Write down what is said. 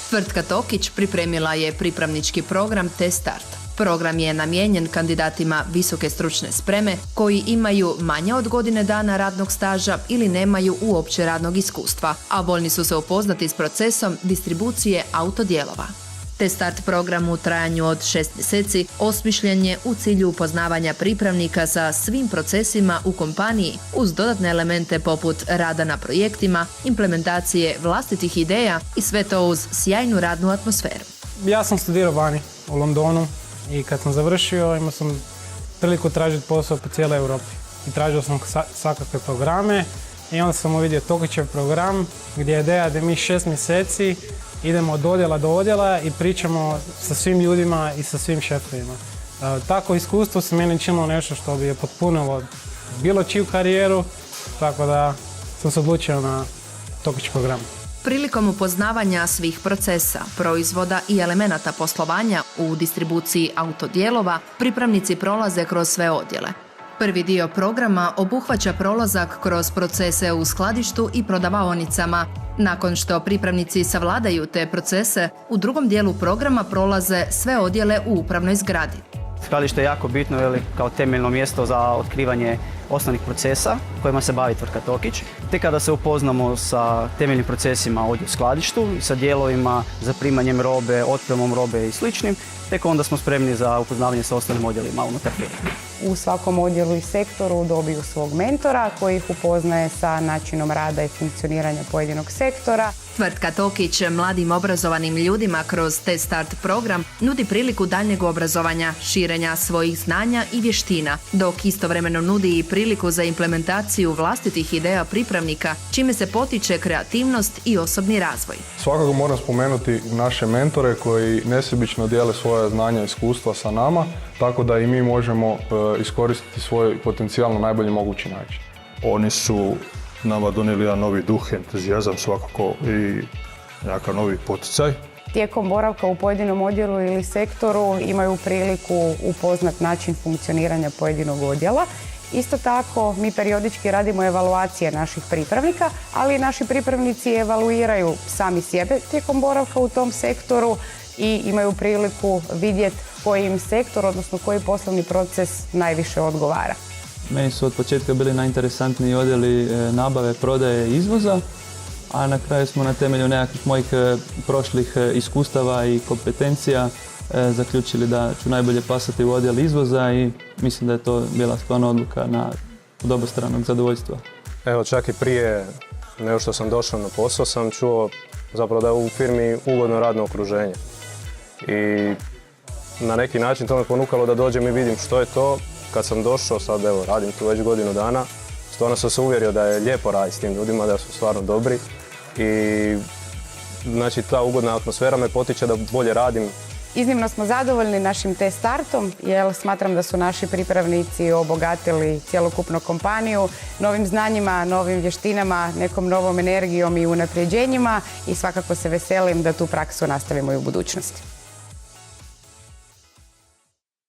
Tvrtka Tokić pripremila je pripravnički program T-Start. Program je namijenjen kandidatima visoke stručne spreme koji imaju manje od godine dana radnog staža ili nemaju uopće radnog iskustva, a voljni su se upoznati s procesom distribucije autodijelova. T-Start program u trajanju od 6 mjeseci osmišljen je u cilju upoznavanja pripravnika sa svim procesima u kompaniji uz dodatne elemente poput rada na projektima, implementacije vlastitih ideja i sve to uz sjajnu radnu atmosferu. Ja sam studirao vani u Londonu i kad sam završio imao sam priliku tražiti posao po cijeloj Europi. I tražio sam svakakve programe i onda sam uvidio Tokićev program gdje je ideja da mi 6 mjeseci idemo od odjela do odjela i pričamo sa svim ljudima i sa svim šefovima. Tako iskustvo se meni činilo nešto što bi je potpunilo bilo čiju karijeru, tako da sam se odlučio na Tokić program. Prilikom upoznavanja svih procesa, proizvoda i elemenata poslovanja u distribuciji autodijelova, pripravnici prolaze kroz sve odjele. Prvi dio programa obuhvaća prolazak kroz procese u skladištu i prodavaonicama. Nakon što pripravnici savladaju te procese, u drugom dijelu programa prolaze sve odjele u upravnoj zgradi. Skladište je jako bitno kao temeljno mjesto za otkrivanje osnovnih procesa kojima se bavi tvrtka Tokić. Te kada se upoznamo sa temeljnim procesima ovdje u skladištu i sa dijelovima, zaprimanjem robe, otpremom robe i sličnim, tek onda smo spremni za upoznavanje sa ostalim odjelima unutar firme. U svakom odjelu i sektoru dobiju svog mentora koji ih upoznaje sa načinom rada i funkcioniranja pojedinog sektora. Tvrtka Tokić mladim obrazovanim ljudima kroz T-Start program nudi priliku daljnjeg obrazovanja, širenja svojih znanja i vještina, dok istovremeno nudi i priliku za implementaciju vlastitih ideja pripravnika, čime se potiče kreativnost i osobni razvoj. Svakako moram spomenuti naše mentore koji nesebično dijele svoje znanja i iskustva sa nama, tako da i mi možemo iskoristiti svoj potencijal na najbolji mogući način. Oni su nama donijeli jedan novi duh, entuzijazam svakako i nekakav novi poticaj. Tijekom boravka u pojedinom odjelu ili sektoru imaju priliku upoznat način funkcioniranja pojedinog odjela. Isto tako, mi periodički radimo evaluacije naših pripravnika, ali i naši pripravnici evaluiraju sami sebe tijekom boravka u tom sektoru i imaju priliku vidjeti koji im sektor, odnosno koji poslovni proces najviše odgovara. Meni su od početka bili najinteresantniji odjeli nabave, prodaje i izvoza, a na kraju smo na temelju nekakvih mojih prošlih iskustava i kompetencija zaključili da ću najbolje pasati u odjel izvoza i mislim da je to bila stvarno odluka na obostranog zadovoljstva. Evo, čak i prije nego što sam došao na posao sam čuo zapravo da je u firmi ugodno radno okruženje. I na neki način to me ponukalo da dođem i vidim što je to. Kad sam došao, sad evo, radim tu već godinu dana, stvarno sam se uvjerio da je lijepo raditi s tim ljudima, da su stvarno dobri i znači ta ugodna atmosfera me potiče da bolje radim. Iznimno smo zadovoljni našim T-Startom jer smatram da su naši pripravnici obogatili cjelokupnu kompaniju novim znanjima, novim vještinama, nekom novom energijom i unapređenjima i svakako se veselim da tu praksu nastavimo i u budućnosti.